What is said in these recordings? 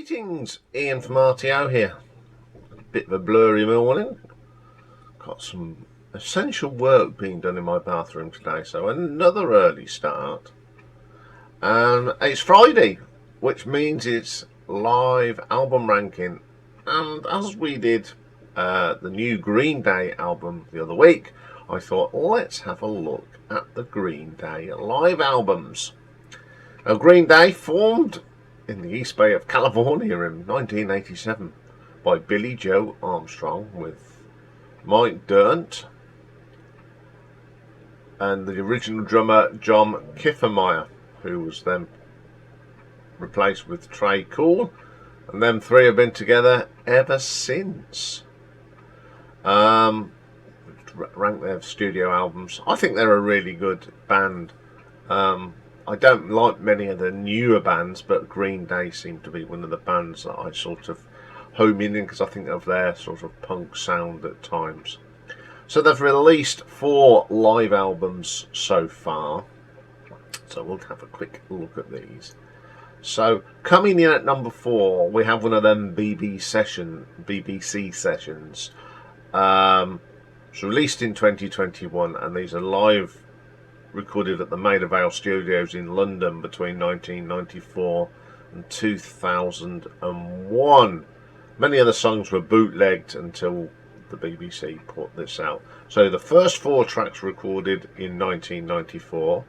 Greetings, Ian from RTO here. Bit of a blurry morning. Got some essential work being done in my bathroom today, so another early start. And it's Friday, which means it's live album ranking. And as we did the new Green Day album the other week, I thought let's have a look at the Green Day live albums. Now, Green Day formed in the East Bay of California in 1987 by Billy Joe Armstrong with Mike Dirnt and the original drummer John Kiffermeyer, who was then replaced with Trey Cool, and them three have been together ever since. Rank their studio albums. I think they're a really good band. I don't like many of the newer bands, but Green Day seem to be one of the bands that I sort of home in because I think of their sort of punk sound at times. So they've released 4 live albums so far. So we'll have a quick look at these. So coming in at number 4, we have one of them BBC sessions. It's released in 2021, and these are live recorded at the Maida Vale Studios in London between 1994 and 2001. Many of the songs were bootlegged until the BBC put this out. So the first 4 tracks recorded in 1994,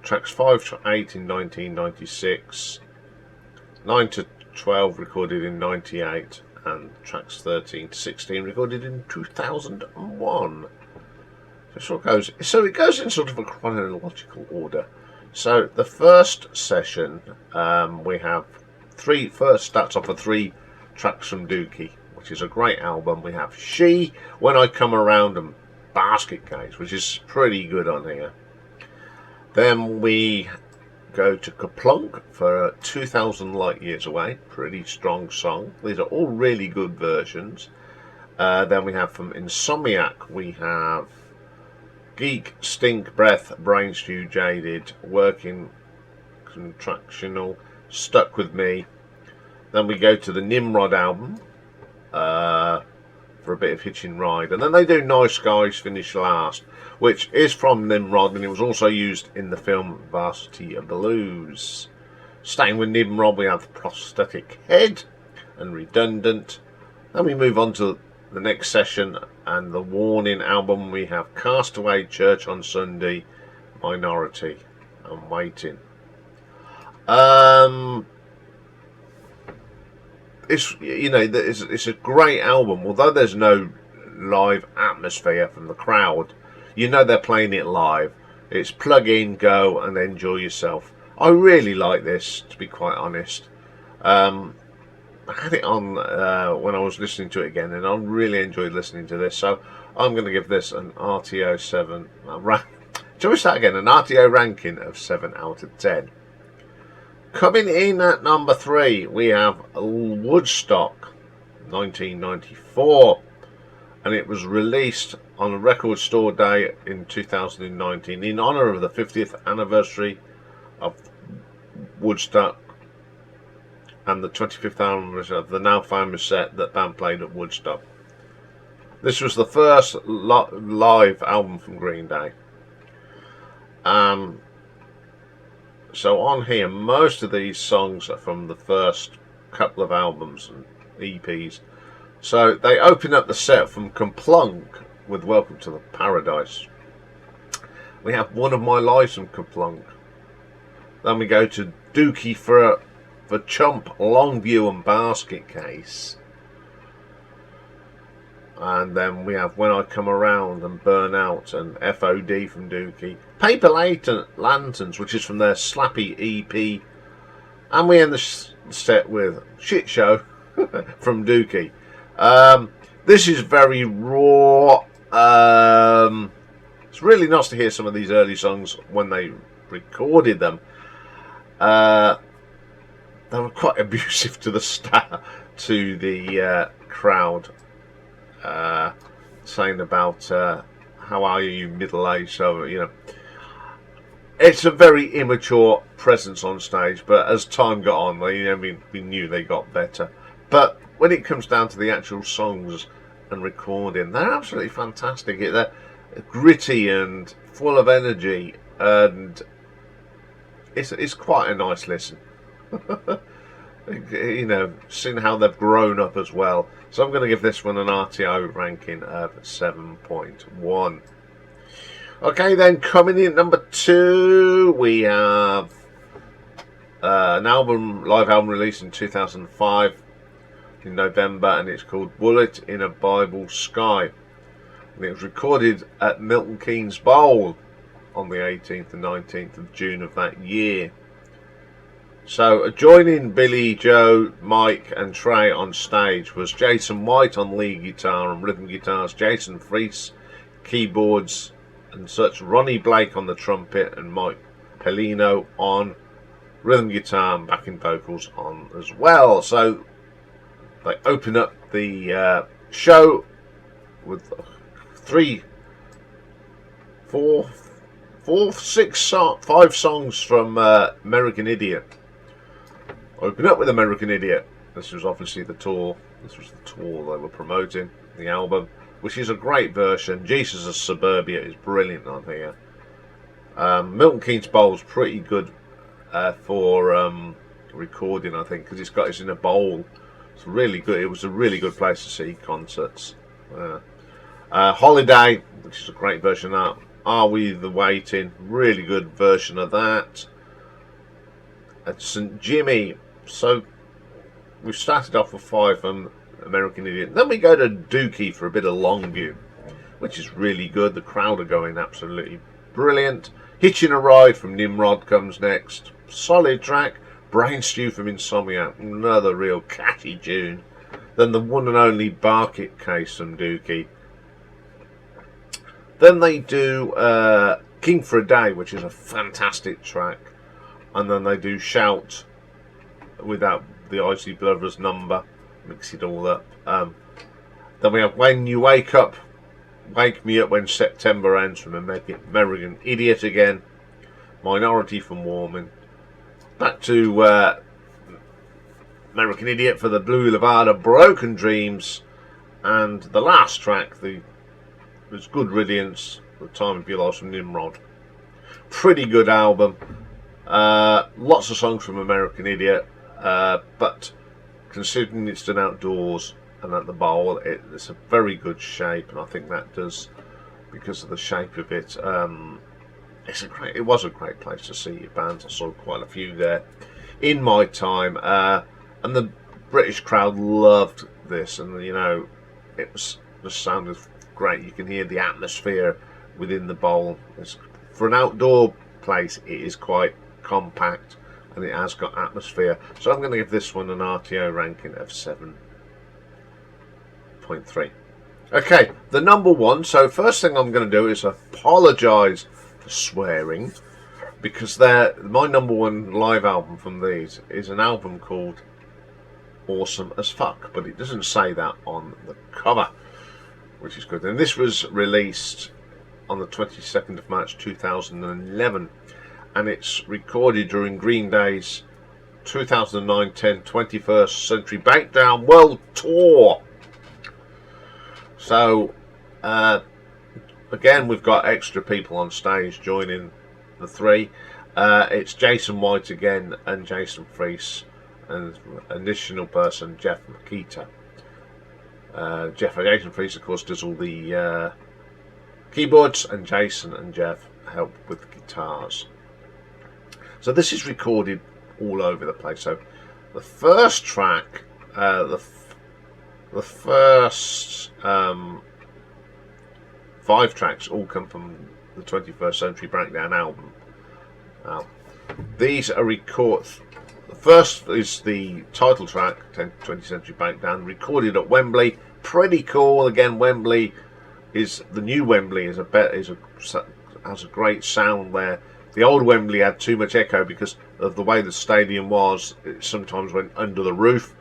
tracks 5 to 8 in 1996, 9 to 12 recorded in 98, and tracks 13 to 16 recorded in 2001. So it goes in sort of a chronological order. So the first session, we have starts off with 3 tracks from Dookie, which is a great album. We have She, When I Come Around, and Basket Case, which is pretty good on here. Then we go to Kaplunk for 2000 Light Years Away, pretty strong song. These are all really good versions. Then we have from Insomniac, we have Geek, Stink, Breath, Brain Stew, Jaded, Working, Contractional, Stuck With Me. Then we go to the Nimrod album for a bit of Hitchin' Ride. And then they do Nice Guys Finish Last, which is from Nimrod, and it was also used in the film Varsity Blues. Staying with Nimrod, we have Prosthetic Head and Redundant. Then we move on to the next session and the Warning album. We have Castaway, Church on Sunday, Minority, and Waiting. It's a great album, although there's no live atmosphere from the crowd. You know they're playing it live. It's plug in, go, and enjoy yourself. I really like this, to be quite honest. I had it on when I was listening to it again, and I really enjoyed listening to this. So I'm going to give this an RTO 7. Shall we start again? An RTO ranking of 7 out of 10. Coming in at number 3, we have Woodstock, 1994, and it was released on a Record Store Day in 2019 in honour of the 50th anniversary of Woodstock and the 25th anniversary of the now famous set that band played at Woodstock. This was the first live album from Green Day. So on here, most of these songs are from the first couple of albums and EPs. So they open up the set from Kaplunk with Welcome to the Paradise. We have One of My Lives from Kaplunk. Then we go to Dookie for Chump, Longview, and Basket Case. And then we have When I Come Around and Burn Out and FOD from Dookie. Paper Lanterns, which is from their Slappy EP. And we end the set with Shit Show from Dookie. This is very raw. It's really nice to hear some of these early songs when they recorded them. They were quite abusive to the crowd, saying about how are you middle-aged, so it's a very immature presence on stage, but as time got on, we knew they got better. But when it comes down to the actual songs and recording, they're absolutely fantastic. They're gritty and full of energy, and it's quite a nice listen. Seeing how they've grown up as well. So I'm going to give this one an RTO ranking of 7.1. Okay, then coming in at number 2, we have an live album released in 2005 in November, and it's called Bullet in a Bible Sky. And it was recorded at Milton Keynes Bowl on the 18th and 19th of June of that year. So joining Billy, Joe, Mike and Trey on stage was Jason White on lead guitar and rhythm guitars, Jason Freese keyboards and such, Ronnie Blake on the trumpet, and Mike Pellino on rhythm guitar and backing vocals on as well. So they open up the show with 5 songs from American Idiot. Open up with American Idiot. This was obviously the tour. This was the tour they were promoting, the album, which is a great version. Jesus of Suburbia is brilliant on here. Milton Keynes Bowl is pretty good for recording, I think, because it's in a bowl. It's really good. It was a really good place to see concerts. Holiday, which is a great version of that. Are We the Waiting? Really good version of that. At St. Jimmy. So we've started off with 5 from American Idiot. Then we go to Dookie for a bit of Longview, which is really good. The crowd are going absolutely brilliant. Hitching a Ride from Nimrod comes next. Solid track. Brain Stew from Insomniac. Another real catchy tune. Then the one and only Bark It Case from Dookie. Then they do King for a Day, which is a fantastic track. And then they do Shout without the Icy Brothers number. Mix it all up. Then we have When You Wake Up, Wake Me Up When September Ends from American Idiot again. Minority from Warming. Back to American Idiot for the Blue Levada, Broken Dreams. And the last track, was Good Riddance, The Time of Your Life from Nimrod. Pretty good album. Lots of songs from American Idiot, but considering it's done outdoors and at the bowl, it's a very good shape, and I think that does, because of the shape of it, it was a great place to see your bands. I saw quite a few there in my time, and the British crowd loved this, and it was just sounded great. You can hear the atmosphere within the bowl. For an outdoor place, it is quite compact and it has got atmosphere. So I'm going to give this one an RTO ranking of 7.3. Okay, the number 1. So first thing I'm going to do is apologise for swearing, because my number 1 live album from these is an album called Awesome as Fuck, but it doesn't say that on the cover, which is good. And this was released on the 22nd of March 2011, and it's recorded during Green Day's 2009-10 21st Century Breakdown World Tour. So again, we've got extra people on stage joining the 3. It's Jason White again and Jason Freese, and additional person Jeff Makita. Jason Freese, of course, does all the keyboards, and Jason and Jeff help with the guitars. So this is recorded all over the place. So the first track, the first 5 tracks all come from the 21st Century Breakdown album. These are recorded. The first is the title track, 20th Century Breakdown, recorded at Wembley. Pretty cool. Again, Wembley the new Wembley has a great sound there. The old Wembley had too much echo because of the way the stadium was. It sometimes went under the roof.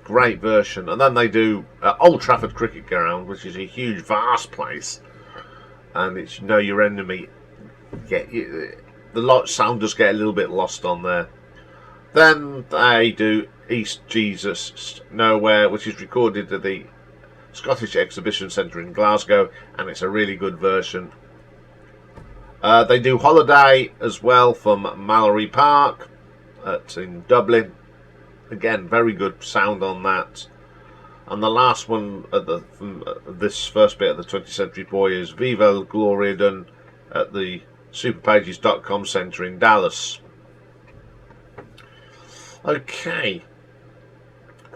Great version. And then they do Old Trafford Cricket Ground, which is a huge, vast place, and it's Know Your Enemy the sound does get a little bit lost on there. Then they do East Jesus Nowhere, which is recorded at the Scottish Exhibition Centre in Glasgow, and it's a really good version. They do Holiday as well from Mallory Park in Dublin. Again, very good sound on that. And the last one from this first bit of the 20th Century Boy is Viva Gloria done at the superpages.com centre in Dallas. Okay,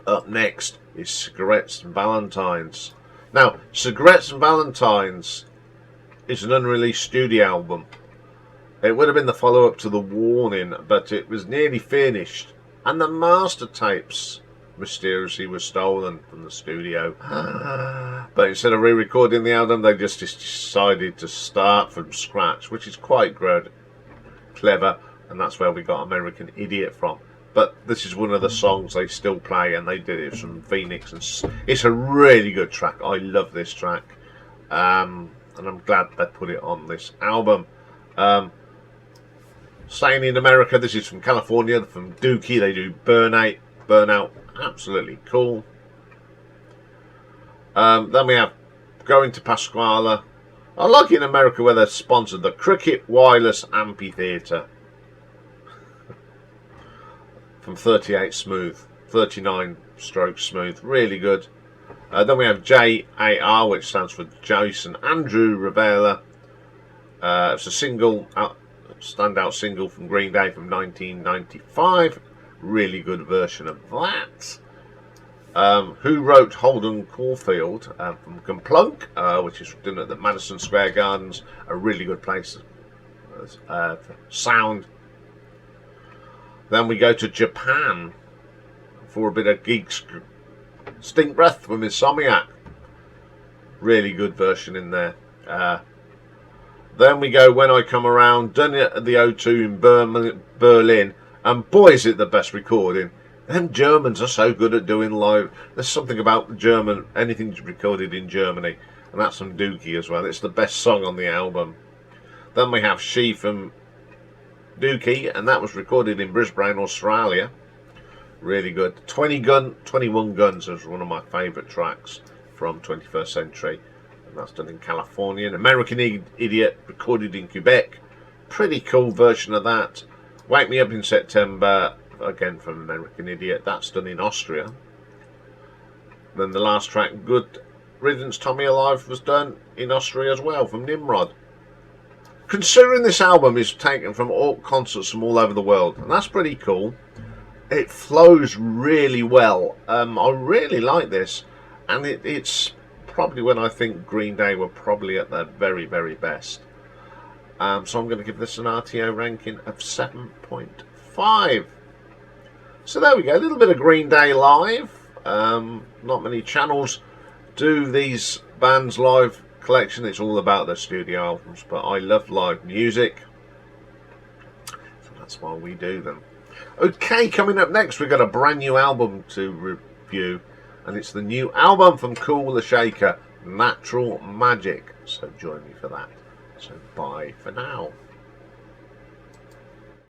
up next is Cigarettes and Valentines. Now, Cigarettes and Valentines is an unreleased studio album. It would have been the follow-up to The Warning, but it was nearly finished, and the master tapes mysteriously were stolen from the studio. But instead of re-recording the album, they just decided to start from scratch, which is quite good, clever, and that's where we got American Idiot from. But this is one of the songs they still play, and they did it from Phoenix, and it's a really good track. I love this track, and I'm glad they put it on this album. Staying in America, this is from California, from Dookie. They do Burnout, absolutely cool. Then we have Going to Pasquale. I like in America where they're sponsored the Cricket Wireless Amphitheatre. From 38 Smooth, 39 Stroke Smooth, really good. Then we have JAR, which stands for Jason Andrew Rivera. It's a standout single from Green Day from 1995. Really good version of that. Who wrote Holden Caulfield from Gumplunk, which is done at the Madison Square Gardens, a really good place for sound. Then we go to Japan for a bit of Geeks Stink Breath from Insomniac. Really good version in there. Then we go When I Come Around, done it at the O2 in Berlin, and boy is it the best recording. Them Germans are so good at doing live. There's something about German, anything recorded in Germany, and that's from Dookie as well. It's the best song on the album. Then we have She from Dookie, and that was recorded in Brisbane, Australia. Really good. 21 Guns is one of my favourite tracks from 21st Century, and that's done in California. An American Idiot, recorded in Quebec. Pretty cool version of that. Wake Me Up in September, again from American Idiot, that's done in Austria. Then the last track, Good Riddance Tommy Alive, was done in Austria as well, from Nimrod. Considering this album is taken from all concerts from all over the world, and that's pretty cool. It flows really well. I really like this, and it's probably when I think Green Day were probably at their very, very best. So I'm going to give this an RTO ranking of 7.5. So there we go, a little bit of Green Day live. Not many channels do these bands live collection. It's all about their studio albums, but I love live music, so that's why we do them. Okay, coming up next we've got a brand new album to review, and it's the new album from Cool the Shaker, Natural Magic. So join me for that. So bye for now.